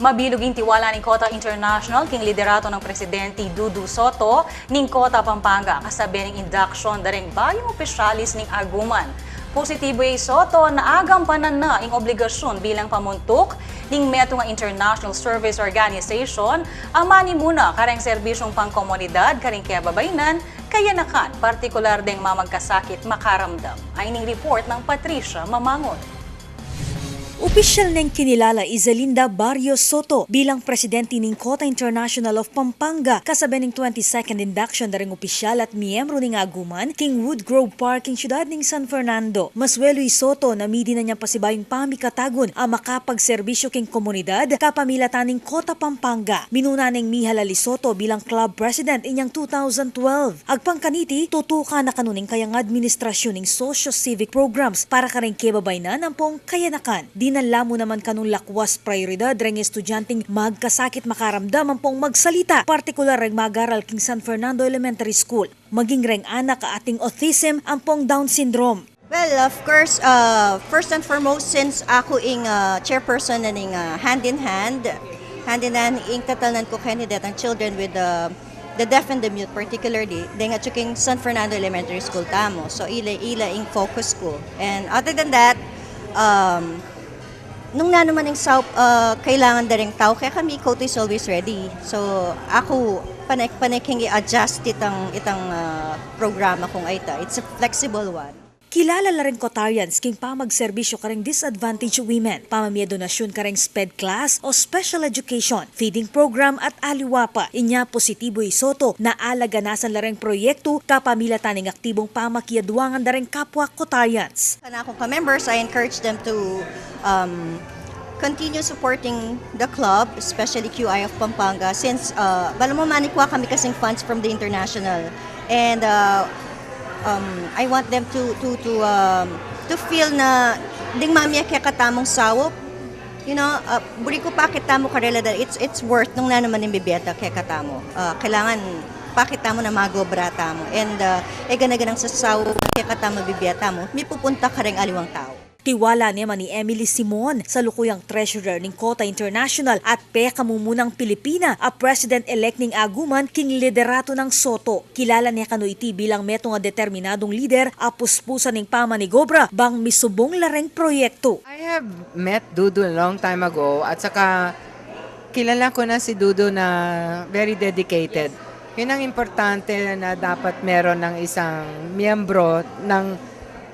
Mabiluging tiwala ni Kota International king liderato ng Presidente Dudu Soto ning Kota Pampanga kasabi ng induction daring bayong opisyalis ning Aguman. Positibo ay Soto na agampanan na ang obligasyon bilang pamuntok ning meto nga International Service Organization ang manimuna kareng serbisyong pangkomunidad karing kababaynan kayanakan partikular ding mamagkasakit makaramdam. Ay ning report ng Patricia Mamangon. Opisyal neng kinilala Izelinda Barrios Soto bilang presidente ng Kota International of Pampanga kasabi ng 22nd induction daring opisyal at miyembro ng Aguman king Woodgrove Park king siyudad ng San Fernando. Maswelo Soto na midi na niyang pasibayong pamikatagon ang makapagserbisyo king komunidad kapamilatan ng Kota Pampanga. Minuna ng Mihalali Soto bilang club president inyang 2012. Agpangkaniti, tutuka na kanuning kayang administrasyon ng socio-civic programs para kareng kebabaynan ang pong kayanakan. Dinala mo naman kanong lakwas prioridad reng estudyanteng magkasakit makaramdam ang pong magsalita, partikular reng mag-aral king San Fernando Elementary School. Maging reng anak ating autism ang pong Down syndrome. Well, of course, first and foremost, since ako ing chairperson na ning hand in hand ing katalan ko candidate ang children with the deaf and the mute particularly, then at king San Fernando Elementary School tamo. So ila ing focus ko. And other than that, nung na naman yung kailangan na rin tao, kaya kami, Kota is always ready. So, ako, panaking i-adjust itang programa kong ita. It's a flexible one. Kilala la rin Kotarians king pamagserbisyo kareng disadvantaged women, pamamia donasyon kareng SPED class o special education, feeding program at aliwapa. Inya positibo Soto na alaganasan la rin proyekto kapamilatan ng aktibong pamakiadwangan na rin kapwa Kotarians. Kana akong ka-members, I encourage them to continue supporting the club, especially QI of Pampanga, since bala mo manikwa kami kasing funds from the international. And I want them to feel na ding mamiya kaya katamong sawop. You know, buri ko pakit tamo karela that it's worth nung na naman yung bibeta kaya katamo. Kailangan pakit tamo na magobra tamo. And ganaganang sa sawop kaya katamo bibeta mo, may pupunta ka rin aliwang tao. Tiwala naman ni Emily Simon sa lukuyang treasurer ng Kota International at pekamumunang Pilipina a president-elect ng Aguman king liderato ng Soto. Kilala niya kano iti bilang meto nga determinadong lider a puspusan ng pamanigobra bang misubong lareng proyekto. I have met Dudu a long time ago at saka kilala ko na si Dudu na very dedicated. Yun ang importante na dapat meron ng isang miyembro ng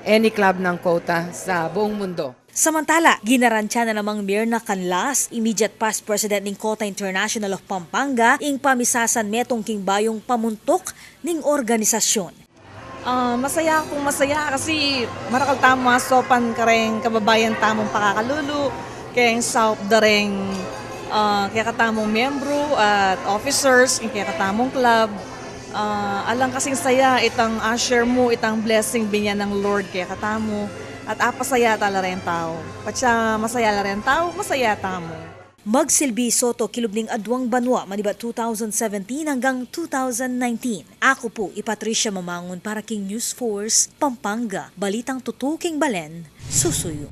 any club ng Kota sa buong mundo. Samantala, ginaransya na namang Mirna Canlas, immediate past president ng Kota International of Pampanga, ing pamisasan metong king bayong pamuntok ning organisasyon. Masaya kasi marakal tamo sopan kareng kababayan tamong pakakalulu, kaya south dareng kaya katamong membro at officers, kaya katamong club. Alang kasing saya itang share mo itang blessing binyan ng Lord kaya katamo at apasaya tala rin tao. Patsa masaya la rin tao, masaya tamo. Magsilbi Soto kilubning adwang banwa maniba 2017 hanggang 2019. Ako po Patricia Mamangon para king News Force Pampanga. Balitang tutuking Balen, susuyo.